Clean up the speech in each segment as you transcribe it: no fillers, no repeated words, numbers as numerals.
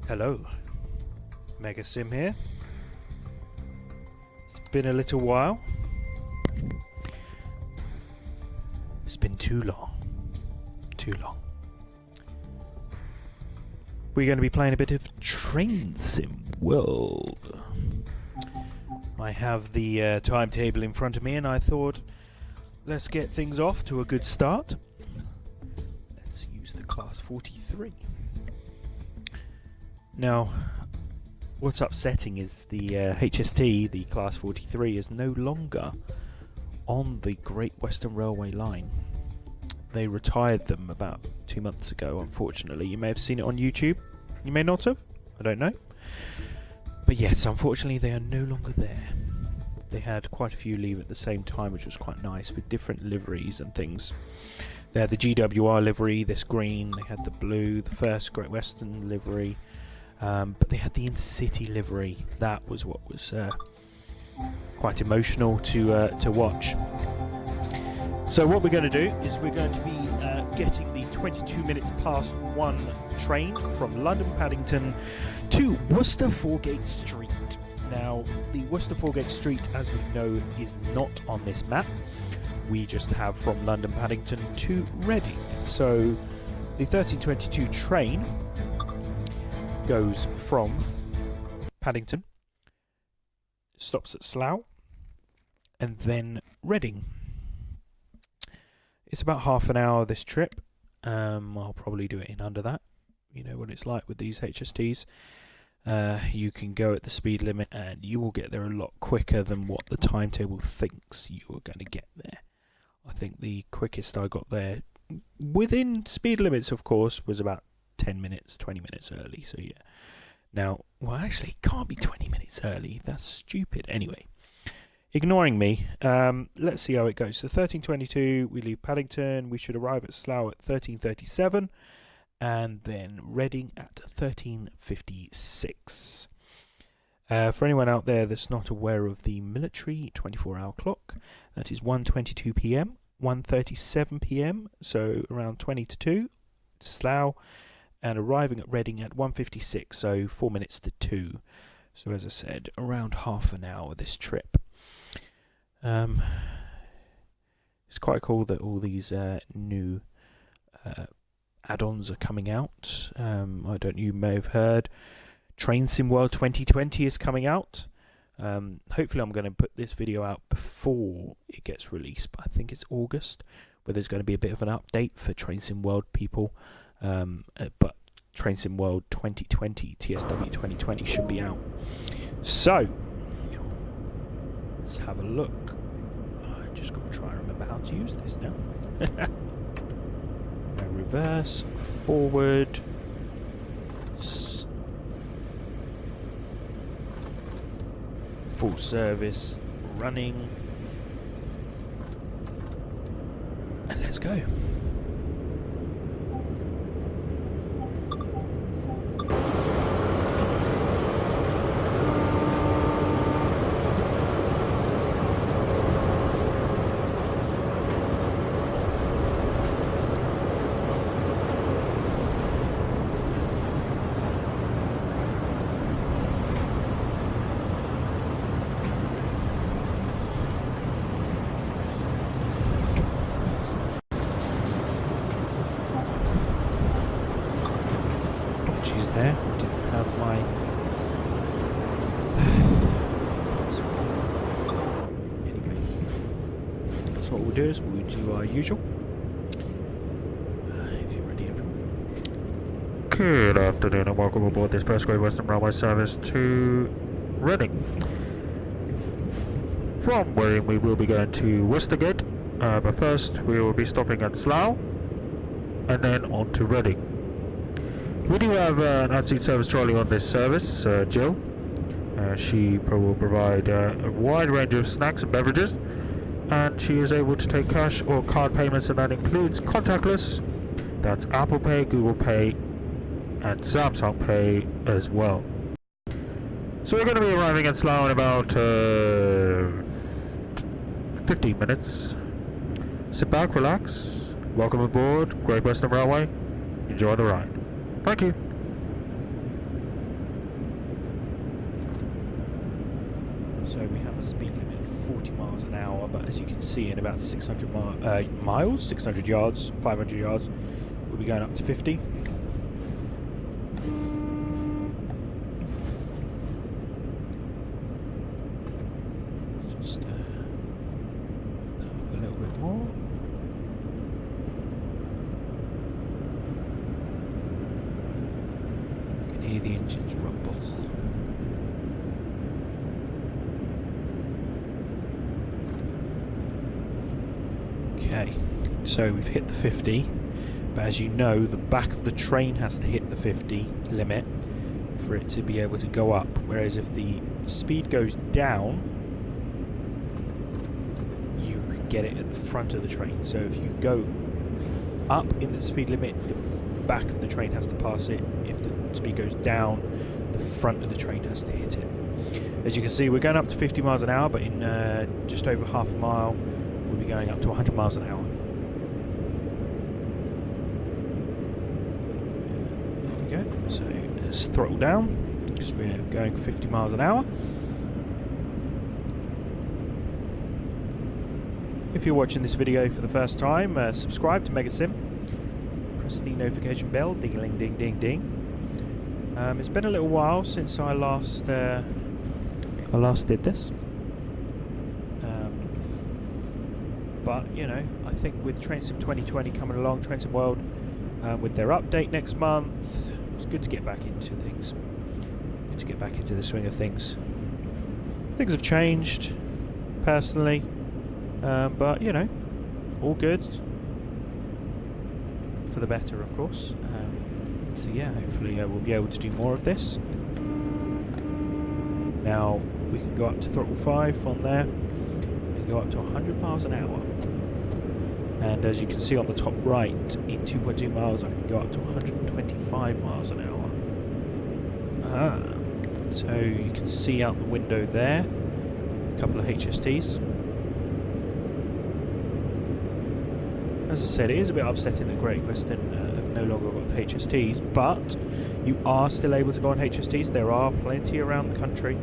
Hello, Mega Sim here. It's been a little while. It's been too long. Too long. We're going to be playing a bit of Train Sim World. I have the timetable in front of me and I thought, let's get things off to a good start. Let's use the Class 43. Now, what's upsetting is the HST, the Class 43, is no longer on the Great Western Railway line. They retired them about 2 months ago, unfortunately. You may have seen it on YouTube. You may not have. I don't know. But yes, unfortunately, they are no longer there. They had quite a few leave at the same time, which was quite nice, with different liveries and things. They had the GWR livery, this green. They had the blue, the first Great Western livery. But they had the Intercity livery. That was what was quite emotional to watch. So what we're going to do is we're going to be getting the 22 minutes past 1 train from London Paddington to Worcester Foregate Street. Now, the Worcester Foregate Street, as we know, is not on this map. We just have from London Paddington to Reading. So the 1322 train goes from Paddington, stops at Slough, and then Reading. It's about half an hour this trip. I'll probably do it in under that. You know what it's like with these HSTs. You can go at the speed limit and you will get there a lot quicker than what the timetable thinks you are going to get there. I think the quickest I got there, within speed limits of course, was about 10 minutes, 20 minutes early. So yeah. Now, well actually it can't be 20 minutes early. That's stupid. Anyway. Ignoring me, let's see how it goes. So 1322, we leave Paddington. We should arrive at Slough at 1337, and then Reading at 1356. For anyone out there that's not aware of the military 24-hour clock, that is 1:22 p.m., 1:37 p.m., so around 20 to 2, Slough, and arriving at Reading at 1:56, so 4 minutes to 2. So as I said, around half an hour this trip. It's quite cool that all these new add-ons are coming out. You may have heard Train Sim World 2020 is coming out. Hopefully I'm going to put this video out before it gets released, but I think it's August, where there's going to be a bit of an update for Train Sim World people. But Train Sim World 2020, TSW 2020 should be out. So let's have a look. I just got to try and remember how to use this now. Now reverse, forward, full service, running, and let's go. There, didn't have my anyway. So what we'll do is we'll do our usual. If you're ready, everyone. Good afternoon and welcome aboard this first Great Western Railway service to Reading. From Reading we will be going to Worcester, but first we will be stopping at Slough and then on to Reading. We do have an unseat service trolley on this service, Jill. She will provide a wide range of snacks and beverages, and she is able to take cash or card payments, and that includes contactless. That's Apple Pay, Google Pay, and Samsung Pay as well. So we're going to be arriving in Slough in about 15 minutes. Sit back, relax. Welcome aboard Great Western Railway. Enjoy the ride. Thank you. So we have a speed limit of 40 miles an hour, but as you can see, in about 600 miles, 600 yards, 500 yards, we'll be going up to 50. Just a little bit more. You can hear the engines rumble. Okay, so we've hit the 50, but as you know, the back of the train has to hit the 50 limit for it to be able to go up, whereas if the speed goes down, you get it at the front of the train. So if you go up in the speed limit, the back of the train has to pass it. If the speed goes down, the front of the train has to hit it. As you can see, we're going up to 50 miles an hour, but in just over half a mile, we'll be going up to 100 miles an hour. There we go. So let's throttle down, because we're going 50 miles an hour. If you're watching this video for the first time, subscribe to Megasim. Press the notification bell, ding-a-ling, ding, ding, ding. It's been a little while since I last did this. But, you know, I think with TrainSim 2020 coming along, TrainSim World, with their update next month, it's good to get back into things. Good to get back into the swing of things. Things have changed, personally, but, you know, all good. For the better, of course. So, yeah, hopefully we'll be able to do more of this. Now, we can go up to throttle 5 on there. Go up to 100 miles an hour, and as you can see on the top right, in 2.2 miles I can go up to 125 miles an hour. So you can see out the window there a couple of HSTs. As I said, it is a bit upsetting that Great Western have no longer got the HSTs, but you are still able to go on HSTs. There are plenty around the country.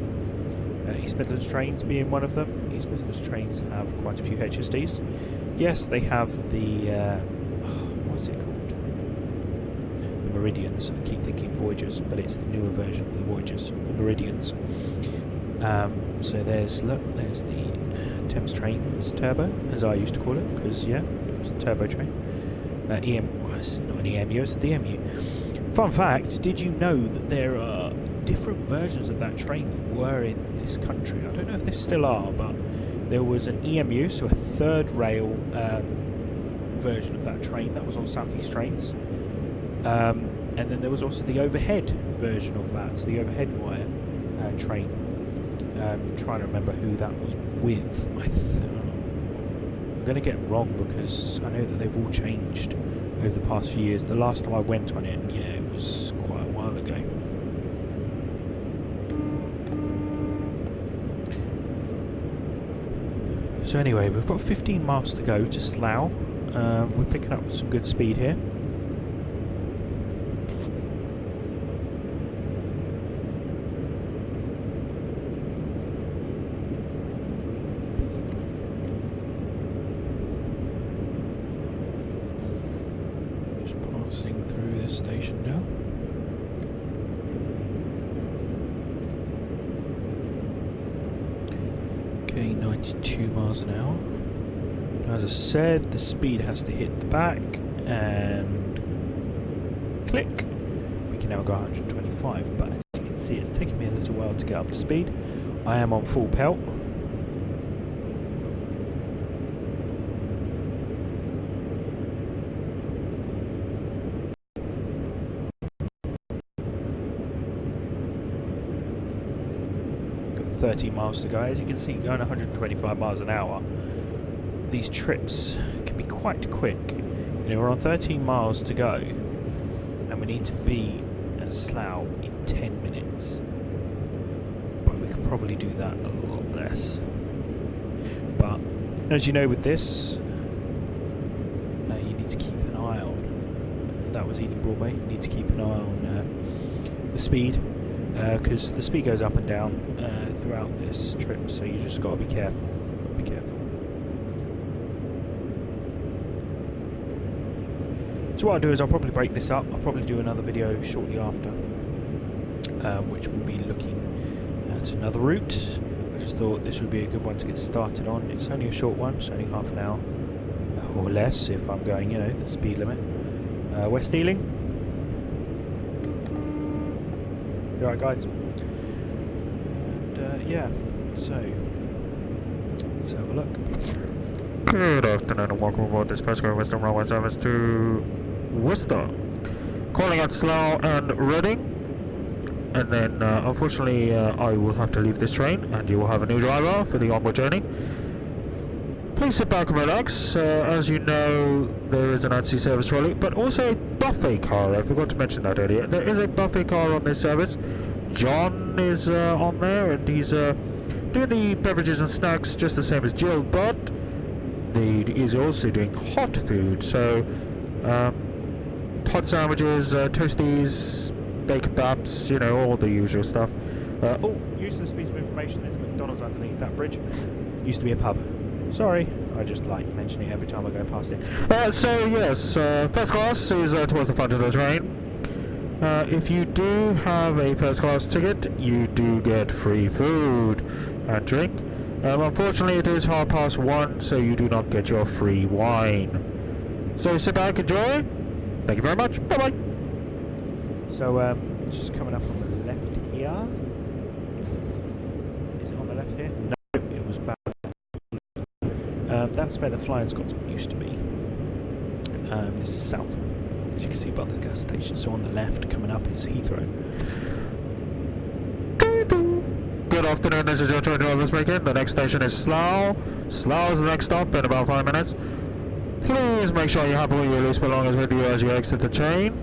East Midlands Trains being one of them. East Midlands Trains have quite a few HSTs. Yes, they have the what's it called? The Meridians. I keep thinking Voyagers, but it's the newer version of the Voyagers, the Meridians. So there's the Thames Trains Turbo, as I used to call it, because yeah, it was a turbo train. Well, it's not an EMU, it's a DMU. Fun fact: did you know that there are different versions of that train that were in this country? I don't know if there still are, but there was an EMU, so a third rail version of that train that was on South East Trains, and then there was also the overhead version of that, so the overhead wire train. I'm trying to remember who that was with. I'm going to get it wrong because I know that they've all changed over the past few years. The last time I went on it, yeah, it was quite a while ago. So anyway, we've got 15 miles to go to Slough. We're picking up some good speed here. Just passing through this station now. Okay, 92 miles an hour. As I said, the speed has to hit the back, and click. We can now go 125, but as you can see, it's taking me a little while to get up to speed. I am on full pelt. Got 30 miles to go. As you can see, going 125 miles an hour. These trips can be quite quick. You know, we're on 13 miles to go, and we need to be at Slough in 10 minutes. But we could probably do that a lot less. But as you know with this, you need to keep an eye on, that was Ealing Broadway, you need to keep an eye on the speed, because the speed goes up and down throughout this trip, so you just got to be careful. So what I'll do is I'll probably break this up. I'll probably do another video shortly after, which will be looking at another route. I just thought this would be a good one to get started on. It's only a short one, it's only half an hour or less if I'm going, you know, the speed limit. West Ealing. You alright, guys? And yeah, so let's have a look. Good afternoon and welcome aboard this first Great Western Railway service to Worcester. Calling at Slough and Reading. And then unfortunately I will have to leave this train and you will have a new driver for the onward journey. Please sit back and relax. As you know, there is an anti service trolley, but also a buffet car. I forgot to mention that earlier. There is a buffet car on this service. John is on there and he's doing the beverages and snacks just the same as Jill, but he's also doing hot food. So hot sandwiches, toasties, bacon baps, you know, all the usual stuff. Oh, useless piece of information, there's a McDonald's underneath that bridge. Used to be a pub. Sorry, I just like mentioning it every time I go past it. So yes, first class is towards the front of the train. If you do have a first class ticket, you do get free food and drink. Unfortunately it is 1:30, so you do not get your free wine. So sit back, enjoy. Thank you very much. Bye bye. So just coming up on the left here. Is it on the left here? No, it was back. That's where the Flying Scotsman used to be. This is south, as you can see by the gas station. So on the left, coming up, is Heathrow. Good afternoon, this is your train driver speaking. The next station is Slough. Slough is the next stop in about 5 minutes. Please make sure you have all your loose belongings with you as you exit the train.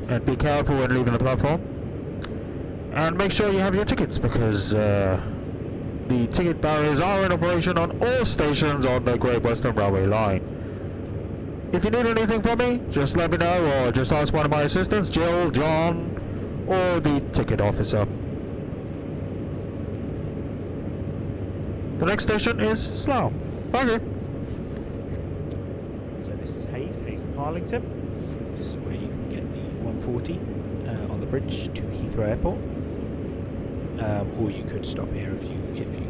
And be careful when leaving the platform. And make sure you have your tickets because the ticket barriers are in operation on all stations on the Great Western Railway line. If you need anything from me, just let me know or just ask one of my assistants, Jill, John, or the ticket officer. The next station is Slough. Thank you. So this is Hayes and Harlington. This is where you can get the 140 on the bridge to Heathrow Airport. Or you could stop here if you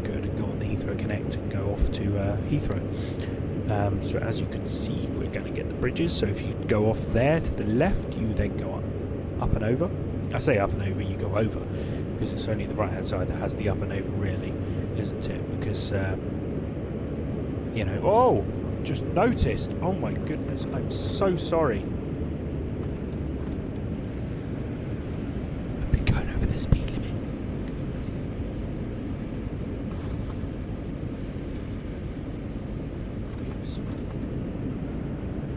could and go on the Heathrow Connect and go off to Heathrow. So as you can see, we're going to get the bridges. So if you go off there to the left, you then go up and over. I say up and over, you go over because it's only the right hand side that has the up and over, really, isn't it? Because you know, oh, just noticed. Oh my goodness, I'm so sorry. I've been going over the speed limit.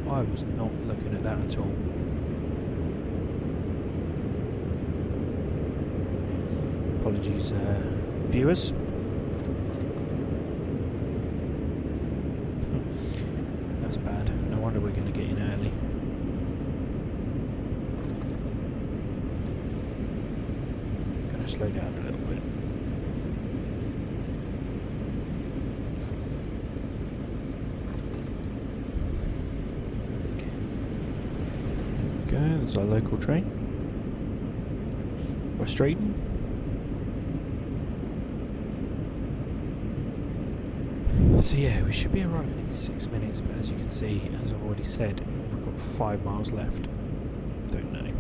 I was not looking at that at all. Apologies, viewers. That's bad. No wonder we're going to get in early. Going to slow down a little bit. Okay, there's our local train. West Drayton. So yeah, we should be arriving in 6 minutes, but as you can see, as I've already said, we've got 5 miles left. Don't know.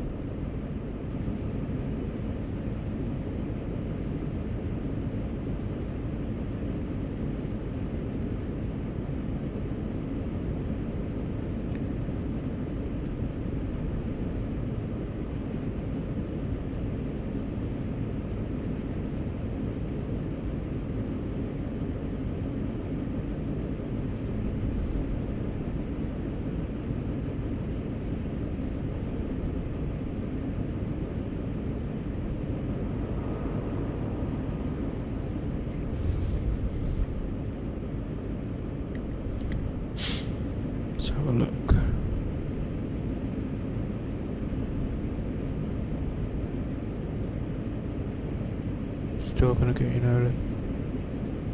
Still gonna get in early.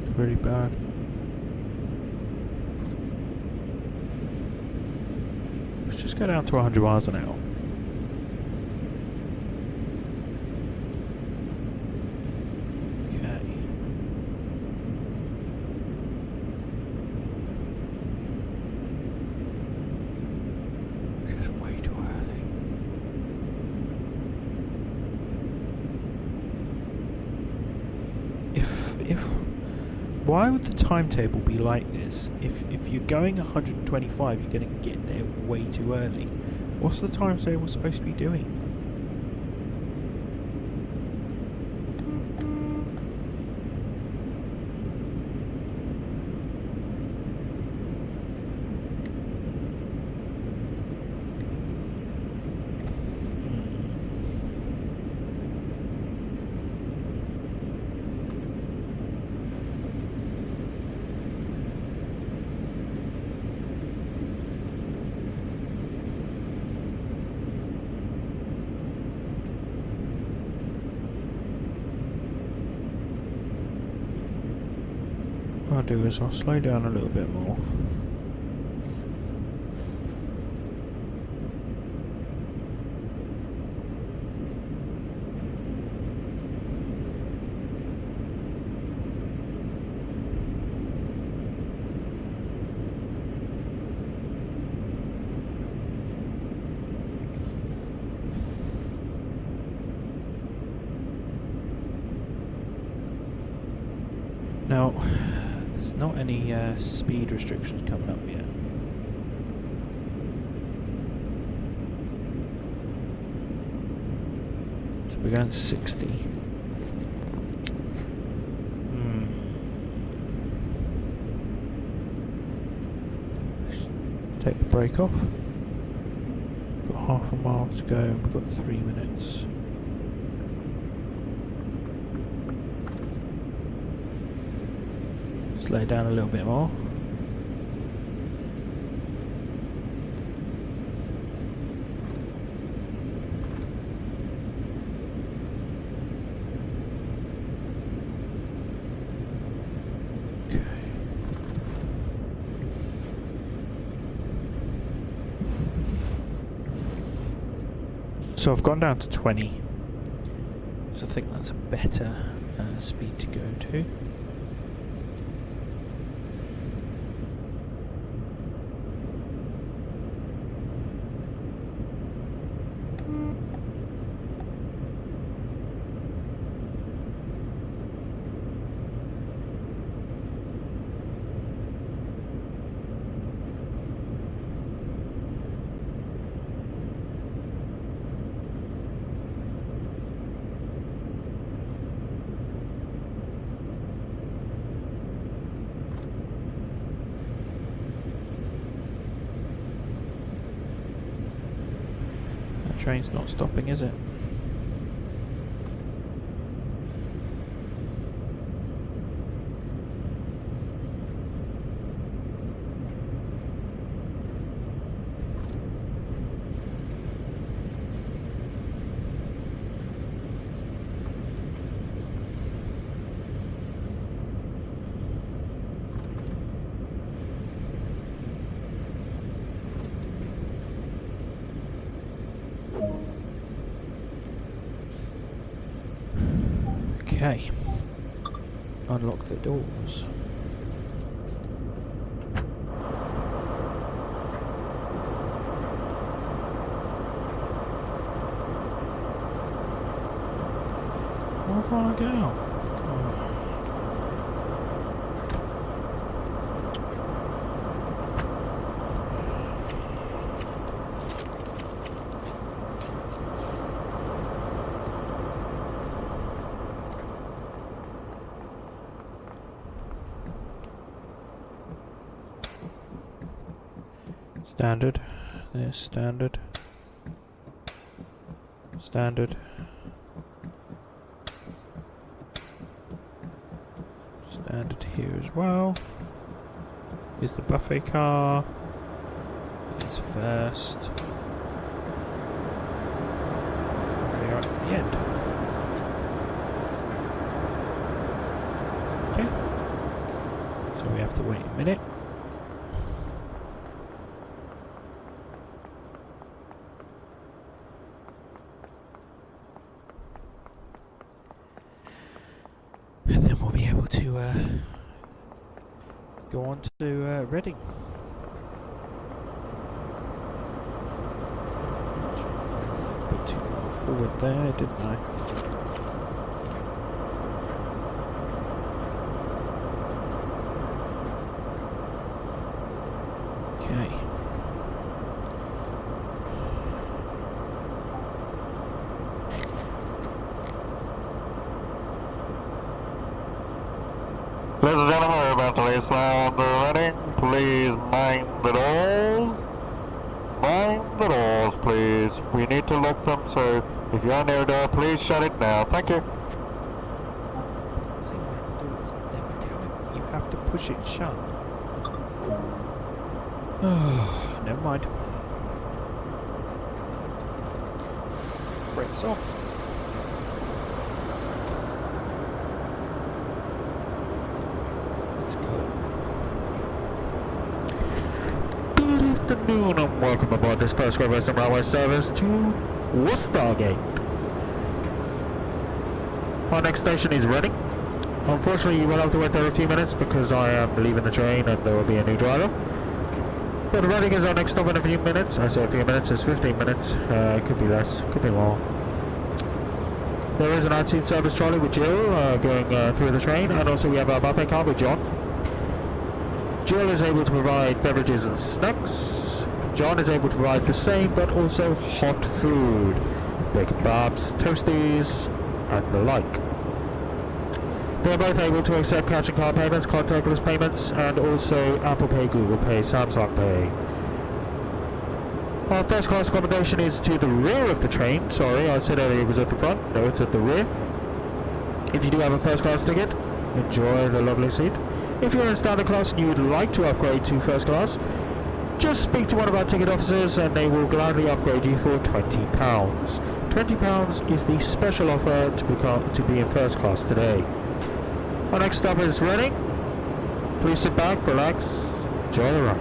It's really bad. Let's just go down to 100 miles an hour. Why would the timetable be like this? If you're going 125, you're going to get there way too early. What's the timetable supposed to be doing? What I'll do is I'll slow down a little bit more. Now, there's not any speed restrictions coming up yet. So we're going 60. Take the brake off. Got half a mile to go and we've got 3 minutes. Slow down a little bit more. Okay. So I've gone down to 20. So I think that's a better speed to go to. Train's not stopping, is it? Okay, unlock the doors. Where can I go? Standard, there's standard, standard, standard here as well. Here's the buffet car, it's first. We are at the end. to wait a minute. And then we'll be able to go on to Reading. A bit too far forward there, didn't I? Okay. Ladies and gentlemen, we're about to leave Slough on the Reading. Please mind the doors. Mind the doors, please. We need to lock them, so if you're near a door, please shut it now. Thank you. Say mind the doors, they're mechanical. You have to push it shut. Oh, never mind. Brakes off. Let's go. Good afternoon and welcome aboard this first Great Western Railway service to Worcester Gate. Our next station is Reading. Unfortunately, you will have to wait there a few minutes because I am leaving the train and there will be a new driver. But Reading is our next stop in a few minutes. I say a few minutes, it's 15 minutes. It could be less, could be more. There is an unseen service trolley with Jill going through the train, and also we have our buffet car with John. Jill is able to provide beverages and snacks. John is able to provide the same, but also hot food. Bacon kebabs, toasties, and the like. They're both able to accept cash and card payments, contactless payments, and also Apple Pay, Google Pay, Samsung Pay. Our first class accommodation is to the rear of the train. Sorry, I said earlier it was at the front. No, it's at the rear. If you do have a first class ticket, enjoy the lovely seat. If you're in standard class and you would like to upgrade to first class, just speak to one of our ticket officers and they will gladly upgrade you for £20. £20 is the special offer to be in first class today. Our next stop is Reading. Please sit back, relax, enjoy the ride.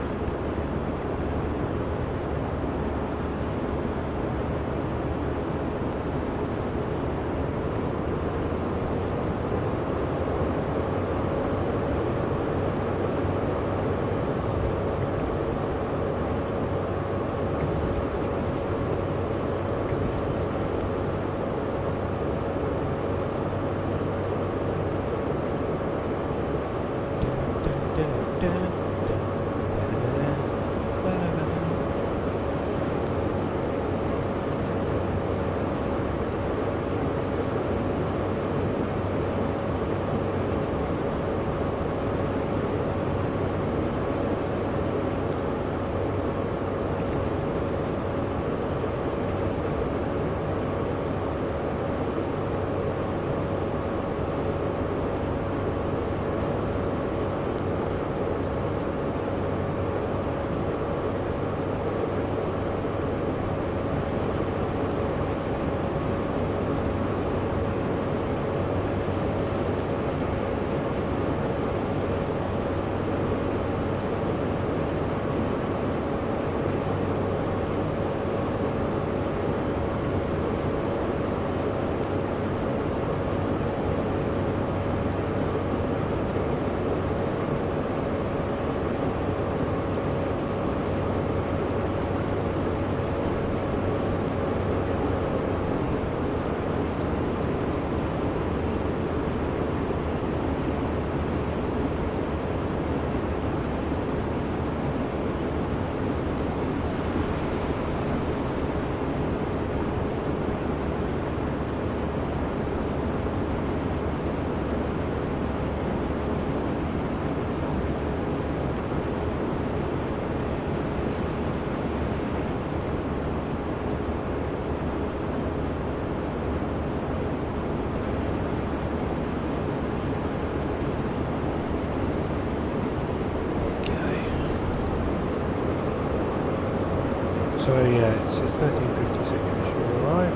So yeah, it's 13:56 we should arrive.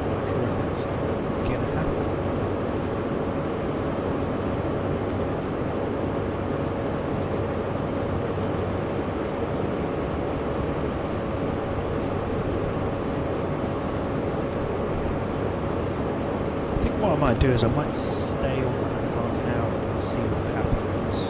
Not sure if that's gonna happen. I might do is I might stay on 100 miles an hour and see what happens.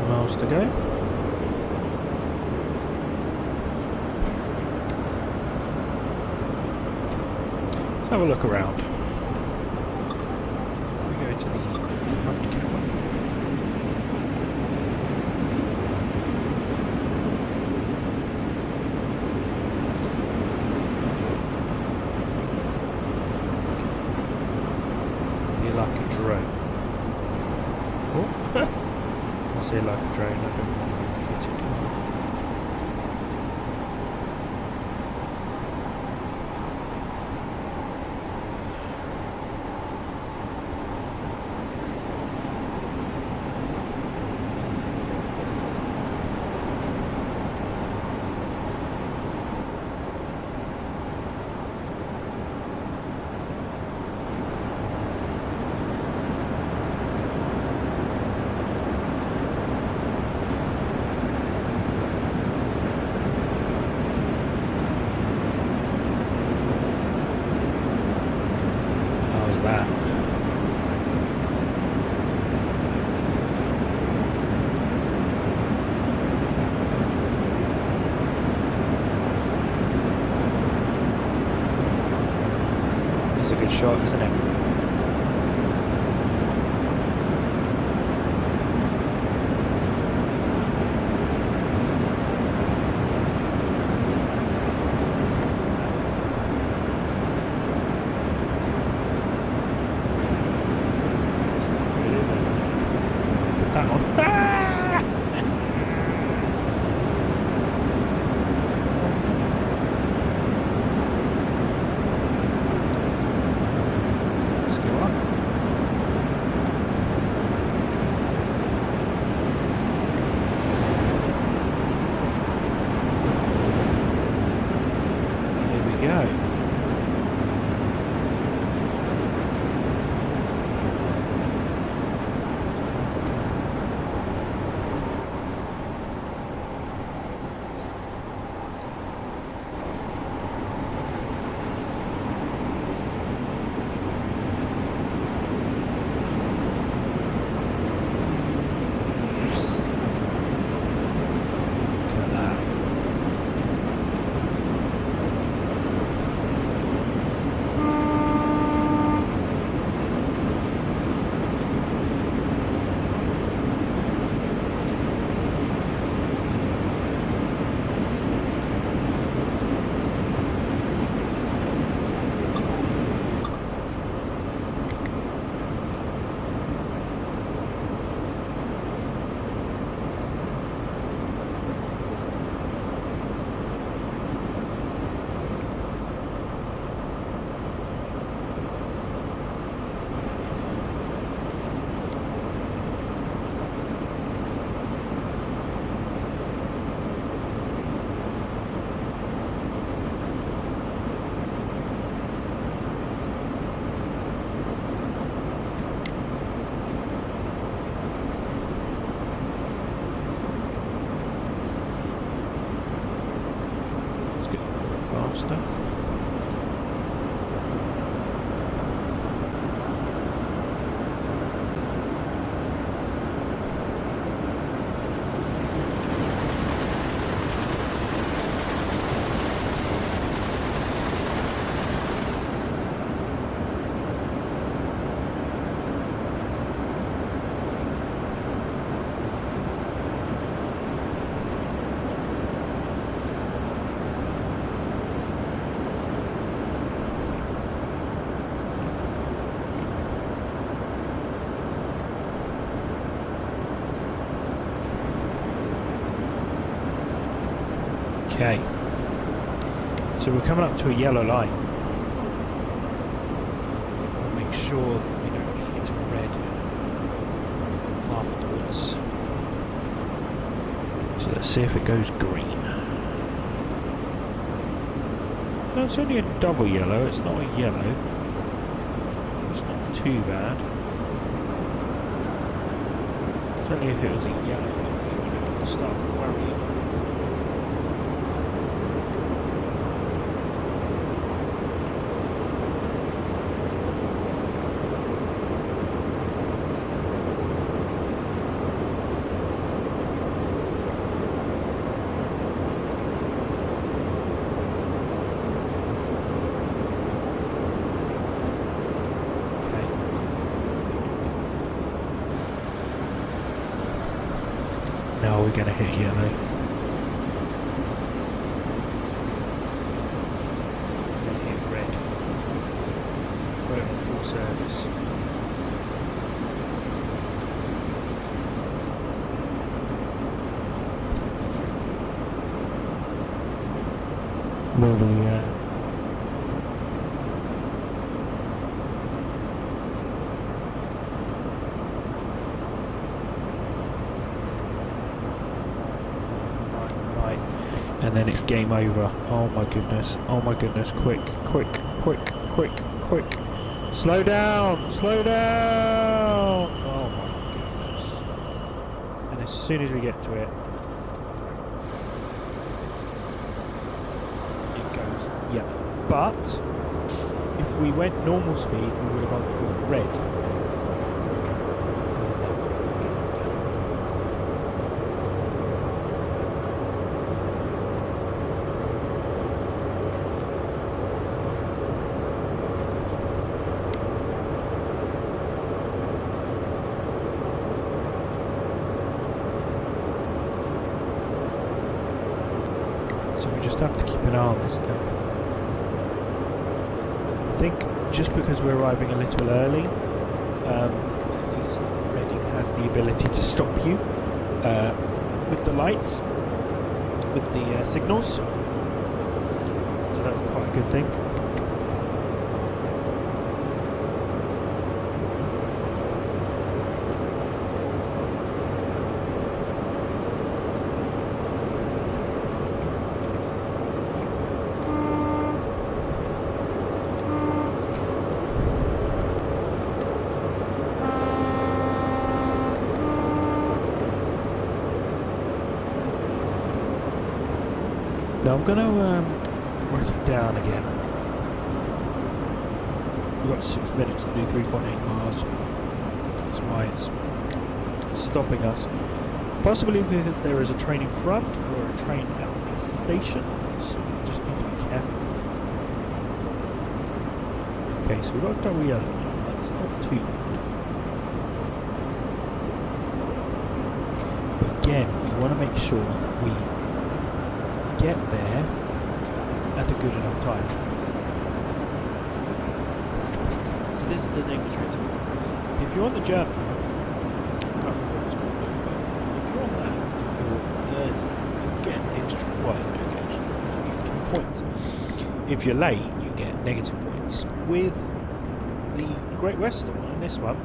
Miles to go. Let's have a look around. If we go to the front camera. You're like a drone. Oh. I say like a drone, I don't want to hit it. That. That's a good shot, isn't it? Faster. Okay. So we're coming up to a yellow line. Make sure that we don't hit red afterwards. So let's see if it goes green. No, it's only a double yellow, it's not a yellow. It's not too bad. It's only if it was a yellow that we would have to start worrying. Now we're going to hit yellow. Then hit red. We're on full service. And then it's game over. Oh my goodness, quick, quick, quick, quick, quick. Slow down, slow down! Oh my goodness. And as soon as we get to it, it goes yellow. But, if we went normal speed, we would have gone through red. So we just have to keep an eye on this now. I think just because we're arriving a little early, at least Reading has the ability to stop you with the lights, with the signals. So that's quite a good thing. Now I'm going to work it down again. We've got 6 minutes to do 3.8 miles. That's why it's stopping us. Possibly because there is a train in front or a train at the station. So we just need to be careful. Okay, so we've got a double yellow now. That's not too bad. But again, we want to make sure that we get there at a good enough time. So this is the danger. If you're on the journey, I can't remember what it's called, but if you're on that, you're early, you get extra, well, you don't get extra points, you get points. If you're late, you get negative points. With the Great Western one, this one,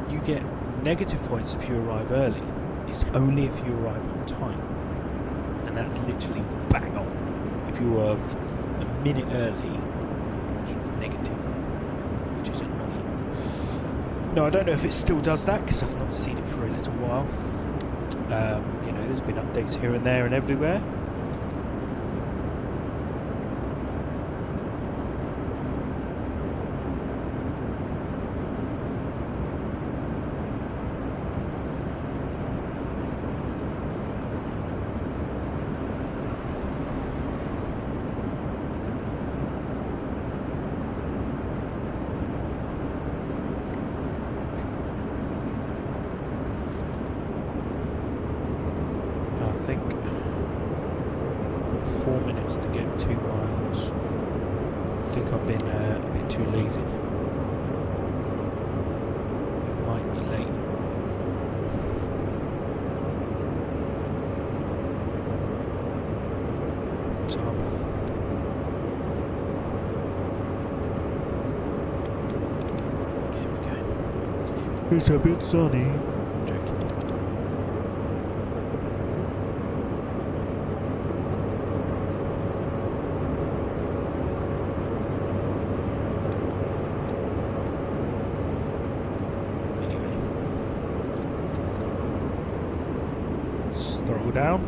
you get negative points if you arrive early. It's only if you arrive on time. And that's literally bang on. If you are a minute early, it's negative, which is annoying. No, I don't know if it still does that because I've not seen it for a little while. You know, there's been updates here and there and everywhere. I think 4 minutes to get 2 miles. I think I've been a bit too lazy. We might be late. It's a bit sunny. Joking. Anyway. Throttle down.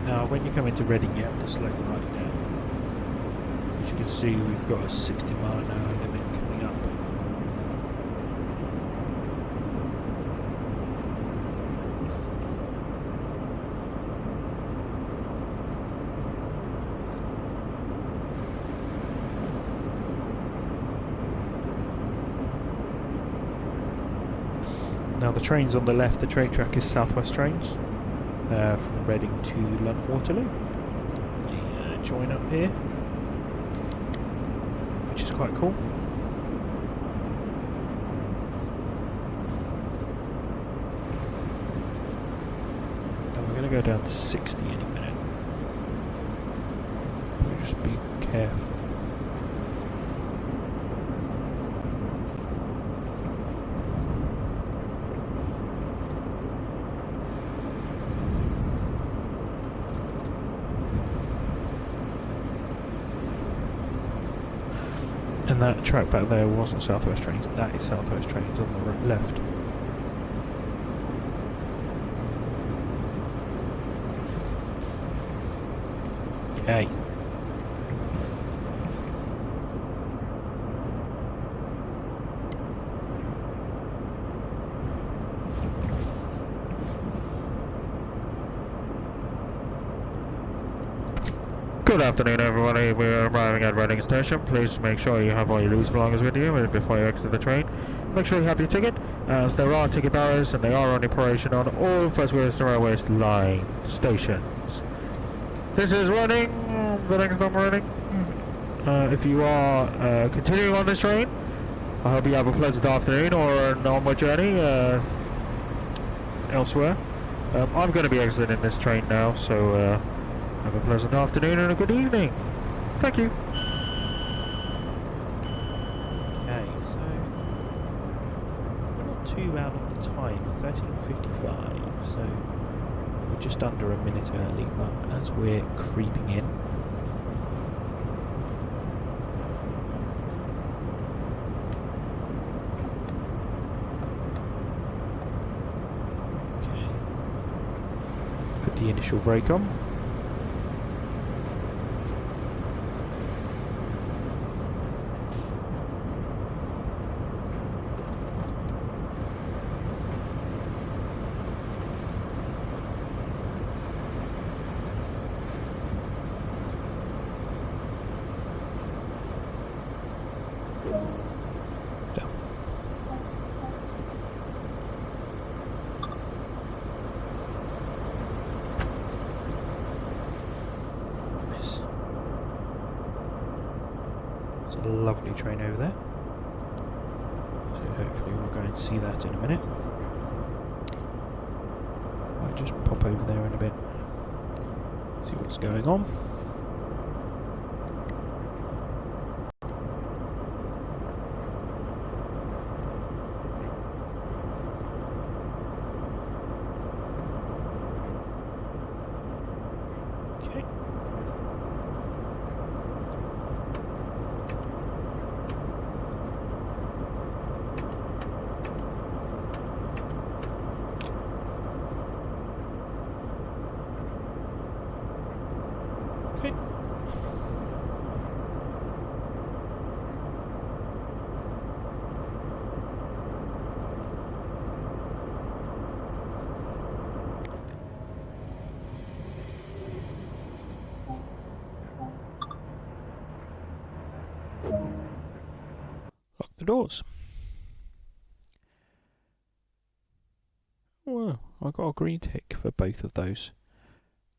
Now, when you come into Reading, you have to slow right down. As you can see, we've got a 60-mile-an-hour limit coming up. Now, the trains on the left, the train track is South West Trains. From Reading to London Waterloo. They join up here, which is quite cool. And we're going to go down to 60 in a minute. Just be careful. And that track back there wasn't South West Trains, that is South West Trains on the left. Okay. Good afternoon, everybody. We're arriving at Reading Station. Please make sure you have all your loose belongings with you before you exit the train. Make sure you have your ticket, as there are ticket barriers and they are on operation on all First Western Railway's line stations. This is Reading, the next stop Reading. If you are continuing on this train, I hope you have a pleasant afternoon or an onward journey elsewhere. I'm going to be exiting this train now, so have a pleasant afternoon and a good evening. Thank you. Okay, so we're not too bad on the time, 13:55, so we're just under a minute early, but as we're creeping in, okay, put the initial brake on. A lovely train over there, so hopefully we'll go and see that in a minute. Might just pop over there in a bit, see what's going on. Okay. Lock the doors. Well, I got a green tick for both of those.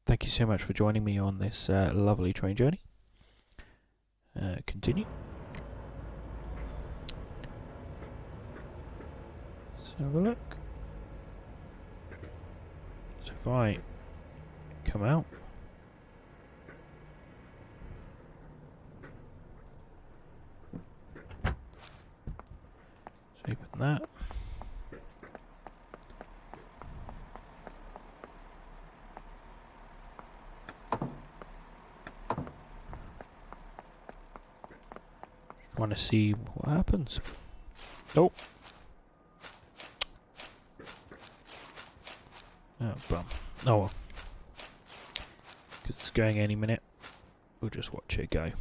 Thank you so much for joining me on this lovely train journey. Continue. Let's have a look. So if I come out, so open that. Just want to see what happens. Oh. Oh, bum. Oh well. Because it's going any minute. We'll just watch it go.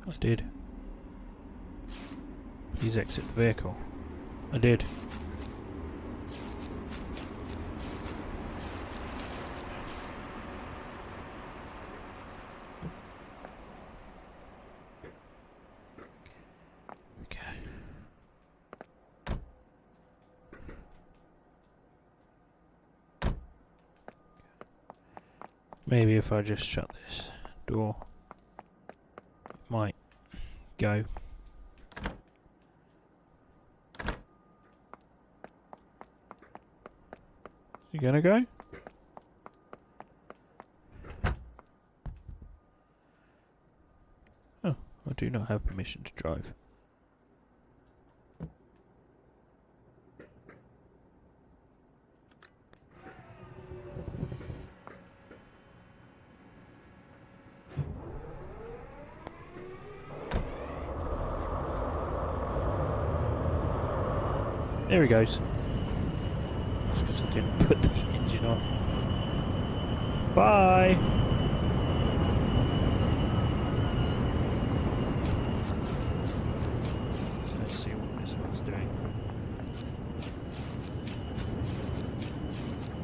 I did. Please exit the vehicle. I did. Okay. Maybe if I just shut this door, it might go. You gonna go? Oh, I do not have permission to drive. There he goes. Just because I didn't put the engine on. Bye! So let's see what this one's doing.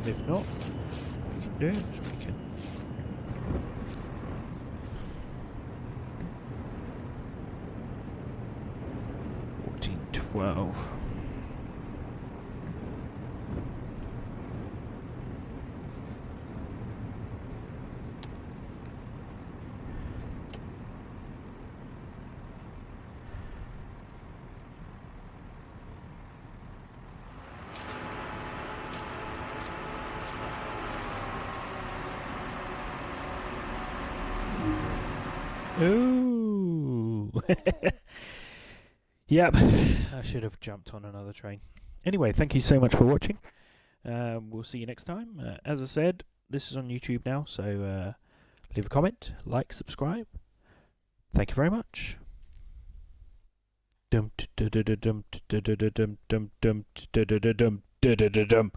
If not, we can do is we can... $14.12. Ooh. Yep, I should have jumped on another train. Anyway, thank you so much for watching. We'll see you next time. As I said, this is on YouTube now, so leave a comment, like, subscribe. Thank you very much. Dum dum dum dum dum dum dum dum dum dum dum dum dum.